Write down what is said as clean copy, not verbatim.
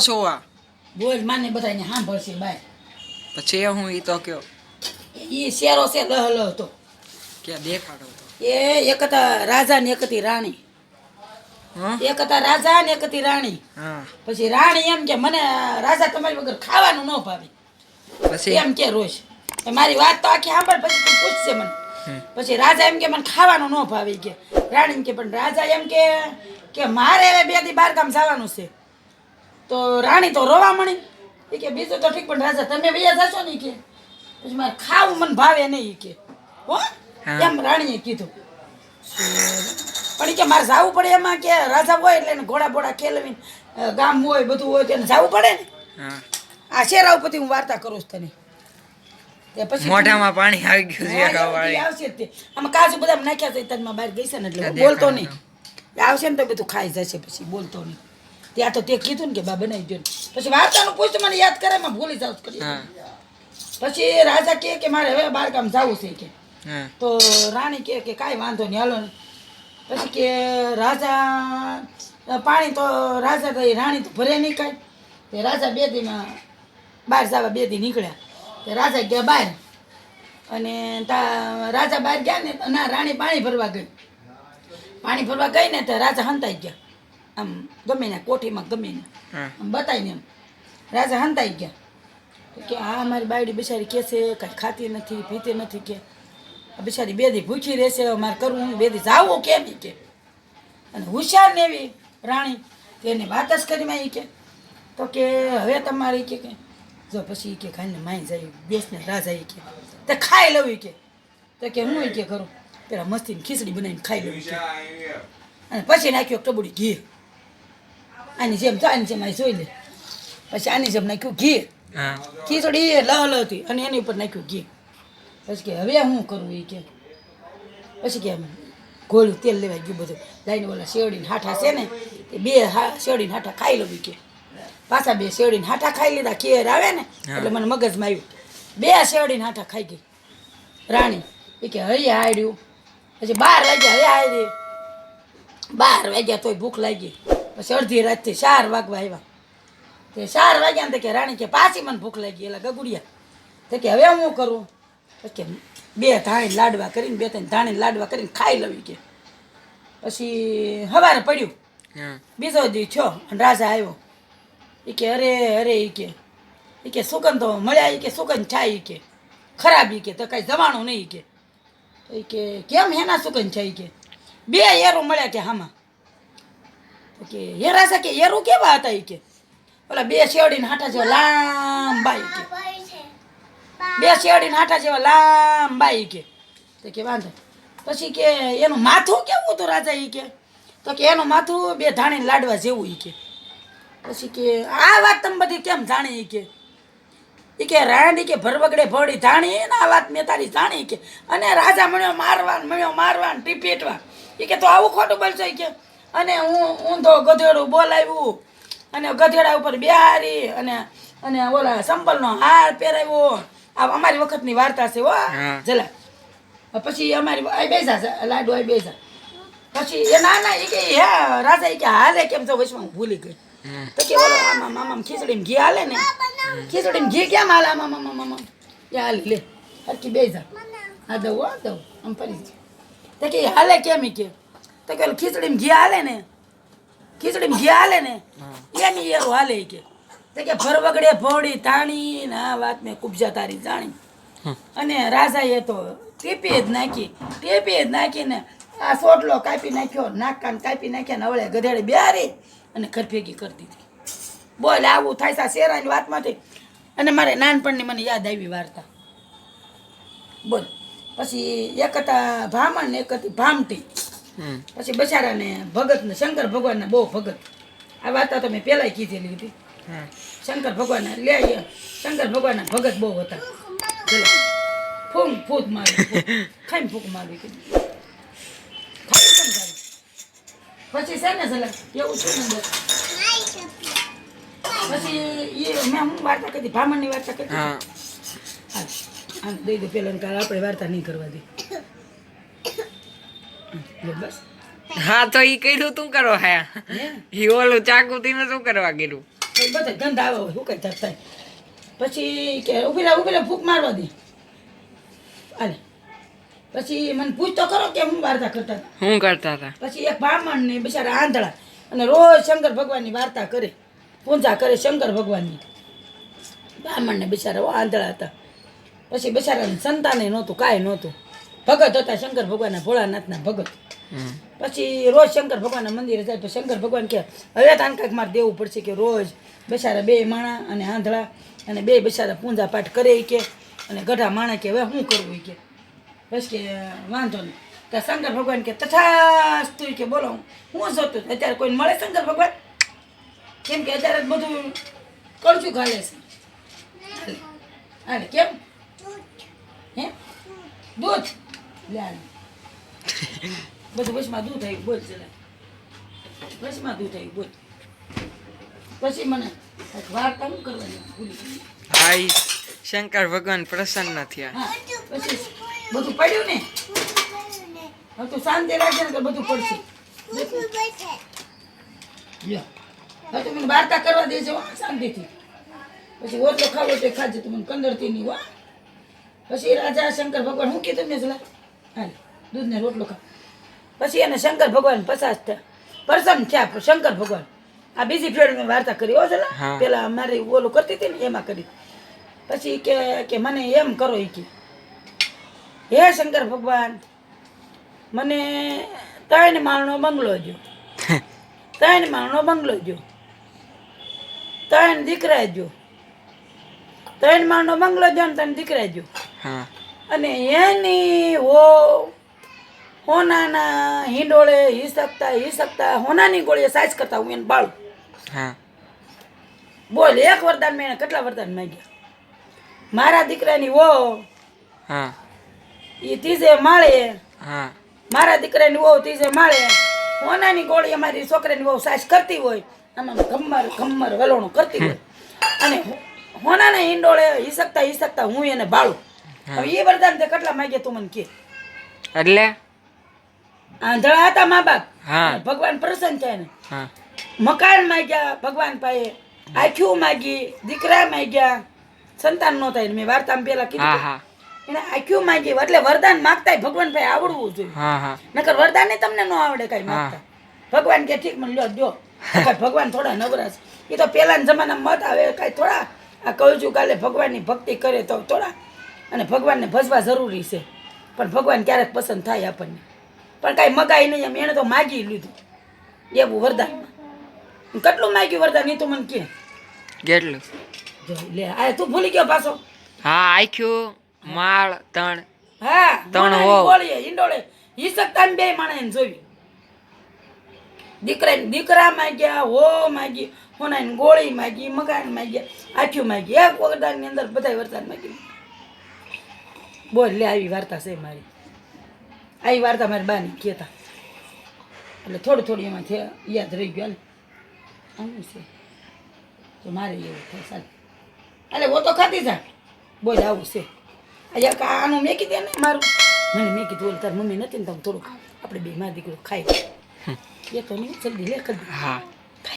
છો આ બોલ માને બધાને સાંભળશે બાય. પછી હું ઈ તો કયો ઈ શેરો છે લહ લહ તો. કે દેખાડો તો. એ એક હતા રાજા ને એક હતી રાણી. હા એક હતા રાજા ને એક હતી રાણી. હા પછી રાણી એમ કે મને રાજા તમારી વગર ખાવાનું ન ભાવે. પછી એમ કે રોજ મારી વાત તો આખી સાંભળ પછી તું પૂછશે મને. પછી રાજા એમ કે મને ખાવાનું ન ભાવે કે. રાણી એમ કે પણ રાજા એમ કે મારે હવે 2 દી બહાર ગામ જવાનું છે. તો રાણી તો રોવા મળી. એ કે બીજું તો ઠીક પણ રાજા તમે વૈયા જશો ને કે પછી મારે ખાવું મને ભાવે નહીં કે હો એમ રાણીએ કીધું. પણ કે મારે જવું પડે એમાં કે રાજા હોય એટલે એને ઘોડા બોડા ખેલવીને ગામ હોય બધું હોય તેને જવું પડે ને. આ શેરા ઉપરથી હું વાર્તા કરું છું તને. તે પછી મોઢામાં પાણી આવી ગયું છે ખાવાળી. આવશે જ તે આમાં કાજુ બદામ નાખ્યા છે તનમાં બહાર ગઈ છે ને એટલે બોલતો નહીં. આવશે ને તો બધું ખાઈ જશે પછી બોલતો નહીં. ત્યાં તો તે કીધું ને કે બા બનાવી દો. પછી વાર્તાનું પૂછ મને યાદ કરે એમાં ભૂલી જાવ કરી. પછી રાજા કે મારે હવે બહાર ગામ જવું છે કે. તો રાણી કે કાંઈ વાંધો નહીં હાલો. પછી કે રાજા પાણી તો રાજા તો રાણી તો ભરે નહીં કાંઈ. તે રાજા 2 દીમાં બહાર જવા 2 દી નીકળ્યા. તે રાજા ગયા બહાર અને રાજા બહાર ગયા ને ના રાણી પાણી ભરવા ગઈ. પાણી ભરવા ગઈ ને તો રાજા હંતાઈ ગયા. આમ ગમે ને કોઠીમાં ગમે ને આમ બતાવીને એમ રાજા હંતાઈ ગયા. કે આ મારી બાયડી બિચારી કે છે કાંઈ ખાતી નથી પીતી નથી કે બિચારી 2 દી ભૂખી રહેશે મારે કરવું 2 દી જાવું કેમ કે. અને હોશિયાર ને એવી રાણી તેને વાત જ કરીમાં એ કે તો કે હવે તમારી કે જો પછી કે ખાઈને માઈ જાય બેસને રાજા એ કે તે ખાઈ લઉં કે. તો કે હું કે કરું પેલા મસ્તીની ખીચડી બનાવીને ખાઈ લઉં કે. અને પછી નાખ્યો ટબુડી ઘી. આની જેમ તો આની જેમ આ જોઈ લે. પછી આની જેમ નાખ્યું ઘી. ખીચડી લહ લહ હતી અને એની ઉપર નાખ્યું ઘી. પછી કે હવે હું કરું એ કે. પછી કે ગોળું તેલ લેવાઈ ગયું બધું લાઈને ઓલા શેરડીને હાઠા છે ને એ 2 શેરડીને હાઠા ખાઈ લઉં કે. પાછા 2 શેરડીને હાઠા ખાઈ લીધા ખેર આવે ને એટલે મને મગજમાં આવ્યું 2 શેરડીને હાઠા ખાઈ ગઈ રાણી. એ કે હરી હાડ્યું. પછી 12 વાગ્યા હવે હાડી 12 વાગ્યા તોય ભૂખ લાગી. પછી અડધી રાતથી 4 વાગવા આવ્યા. તે 4 વાગ્યા ને કે રાણી કે પાછી મને ભૂખ લાગી એલા ગગુડિયા. તો કે હવે હું કરું. કે 2 ધાણી લાડવા કરીને 2-3 ધાણી લાડવા કરીને ખાઈ લવી કે. પછી સવારે પડ્યું બીજો દી થયો અને રાજા આવ્યો. એ કે અરે એ કે સુગંધ તો મળ્યા. એ કે સુગંધ થાય એ કે ખરાબ એ કે તો કાંઈ જવાનું નહીં કે. એ કે કેમ હેના સુગંધ છે એ કે 2 એરું મળ્યા કે હામાં. તો કે હે રાજા કે એરું કેવા હતા એ કે ઓલા 2 શેરડીને હાટા જેવા લાંબા એ કે 2 શેરડીને હાટા જેવા લાંબા એ કે. તો કે વાંધો. પછી કે એનું માથું કેવું હતું રાજા એ કે. તો કે એનું માથું 2 ધાણીને લાડવા જેવું એ કે. પછી કે આ વાત તમે બધી કેમ જાણી કે. એ કે રાણી કે ભરવગડે ભળી જાણી ને આ વાત મેં તારી જાણી કે. અને રાજા મળ્યો મારવાન ટીપેટવા. એ કે તો આવું ખોટું બોલશો કે. અને હું ઊંધો ગધેડું બોલાવ્યું અને ગધેડા ઉપર બિહારી અને ઓલા સંપલનો હાર પહેરાવ્યો. આ અમારી વખતની વાર્તા છે હો જલા. પછી અમારી આ બેસા લાડુ આ બેસા. પછી એ ના એ કે હે રાજા એ કે હાલે કેમ તો વચમાં હું ભૂલી ગઈ. તો કે ઓલો આમાં ખીચડીમાં ઘી હાલે ને ખીચડીમાં ઘી કેમ હાલે આમાં એ હાલે લે હરકી બેસા હા દઉં આમ ફરી. તો કે હાલે કેમ કે. તો કે ખીચડીમાં ઘી હાલે ને એની એવું હાલે કે. તો કે ભરવગડે ભોળી તાણી ને આ વાત મેં કુબજા તારી જાણી. અને રાજાએ તો ટીપી જ નાખીને આ સોટલો કાપી નાખ્યો નાક કાન કાપી નાખ્યા ને હવળે ગધેડે બેહારી અને ઘર ભેગી કરી દીધી. બોલ આવું થાય છે શેરાની વાતમાંથી. અને મારે નાનપણની મને યાદ આવી વાર્તા. બોલ પછી એક હતા ભામણ ને એક હતી ભામટી. પછી બચારાને ભગત ને શંકર ભગવાનના બહુ ભગત. આ વાર્તા તો મેં પહેલાંય કીધેલી હતી. શંકર ભગવાનના ભગત બહુ હતા. ફૂંક મારી ખાઈને ફૂંક મારવી કીધું. પછી છે ને સલા એવું છે ને પછી એ મેં હું વાર્તા કરી ભામણની વાર્તા કરી. હા દઈ દો પેલા આપણે વાર્તા નહીં કરવા દે બસ. હા તો ઈ કર્યું તું કરો હે ઈ ઓલું ચાકુ થી શું કરવા કર્યું એ બધે ગંધ આવે હોય શું કઈ થાય પછી કે ઉભી રે ફૂંક મારવા દે હાલે પછી મને પૂછ તો ખરો કે હું વાર્તા કરતા હતા શું કરતા હતા પછી એક બ્રાહ્મણ ને બિચારા આંધળા અને રોજ શંકર ભગવાનની વાર્તા કરે પૂજા કરે શંકર ભગવાનની બ્રાહ્મણને બિચારા આંધળા હતા પછી બિચારાને સંતાને નહોતું કાંઈ નહોતું ભગત હતા શંકર ભગવાનના ભોળાનાથના ભગત પછી રોજ શંકર ભગવાનના મંદિરે જાય તો શંકર ભગવાન કે હવે તાન કાંઈક મારે દેવું પડશે કે રોજ બિચારા બે માણા અને આંધળા અને બે બિચારા પૂજા પાઠ કરે કે અને ગઢા માણા કે હવે શું કરવું કે બસ કે વાંધો નહીં તો શંકર ભગવાન કે તથાસ્તુ કે બોલો હું જોતું અત્યારે કોઈ મળે શંકર ભગવાન કેમ કે અત્યારે બધું કળચું ઘાલે છે હાલે કેમ હે દૂધ લે બધું બસમાં દૂધ આવ્યું બોલ ચલા બસમાં દૂધ આવ્યું બોલ પછી મને વાર્તા શું કરવાની ભૂલી ગઈ. ભાઈ શંકર ભગવાન પ્રસન્ન થયા હા પછી બધું પડ્યું ને હવે તું શાંતિ રાખજે ને તો બધું પડશે લ્યો હવે તું મને વાર્તા કરવા દેજો હો, શાંતિથી પછી ઓટલો ખાવો તો ખાજે તું મને કંદરતી નહીં હો. પછી રાજા શંકર ભગવાન શું કીધું મેં ચલા હાલ દૂધને રોટલો ખા પછી એને શંકર ભગવાન પ્રસન્ન થયા શંકર ભગવાન આ બીજી ફેર મેં વાર્તા કરી હો ચલા હા. પેલા મારે ઓલું કરતી હતી ને એમાં કરી પછી કે મને એમ કરો એ કે હે શંકર ભગવાન મને 3 માળનો બંગલો જો 3 માળનો બંગલો જો 3 દીકરા જો 3 માળનો બંગલો જો ને 3 દીકરા જો હા અને એની હોનાના હિંડોળે હિસકતા હોનાની ગોળીએ સાઈઝ કરતા હું એને બાળું હા બોલ એક વરદાન મેં એને કેટલા વરદાન માંગ્યા મારા દીકરાની હા એ 3 માળે હા મારા દીકરાની વહુ 3 માળે હોનાની ગોળી અમારી છોકરાની વહુ સાસ કરતી હોય આમાં ખમ્મર વલોણું કરતી હોય અને હોનાના હિંડોળે હિસકતા હું એને બાળું હવે એ વરદાન તે કેટલા માંગ્યા તું મને કે એટલે આંધળા હતા મા બાપ હા. અને ભગવાન પ્રસન્ન થયા ને હા મકાન માંગ્યા ભગવાન પાસે આંખ્યું માંગી દીકરા માંગ્યા સંતાન નો થાય મેં વાર્તામાં પેલા હા કીધું હા એને આંખ્યું માંગી એટલે વરદાન માગતા ભગવાન ભાઈ આવડવું જોઈએ હા હા નકર વરદાન તમને ન આવડે કઈ હા. માગતા ભગવાન કે ઠીક મને લ્યો જો ભગવાન થોડા નવરા છે એ તો પેલાના જમાનામાં મત આવે કઈ થોડા આ કહું છું કાલે ભગવાનની ભક્તિ કરે તો થોડા અને ભગવાનને ભજવા જરૂરી છે પણ ભગવાન ક્યારેક પસંદ થાય આપણને પણ કાંઈ મગાઈ નહીં એમ એણે તો માગી લીધું એવું વરદાન કેટલું માગ્યું વરદાન એ તો મને કે કેટલું જો લે આ તું ભૂલી ગયો પાછો હા આખ્યું માળ 3 હા ત્રણ હોનાની હોવ. ગોળીએ હિંડોળે હિસકતા ને 2 માણસ જોઈ દીકરા માગ્યા હો માગી હોનાની ગોળી માગી મકાન માગ્યા આખ્યું માગી એક વરદાનની અંદર બધાય વરદાન માગી બોલ લે આવી વાર્તા છે મારી આવી વાર્તા મારી બાની કહેતા એટલે થોડી એમાંથી યાદ રહી ગયું આવું છે તો મારે એવું થાય ચાલ એટલે વો તો ખાતી જા બોલ આવું છે અહીંયા આનું મેં કીધું ને મારું મને મેં કીધું તાર મમ્મી નથી ને તમે થોડુંક આપણે બે માં દીકરો ખાઈ એ તો નહીં જલ્દી લે કરી હા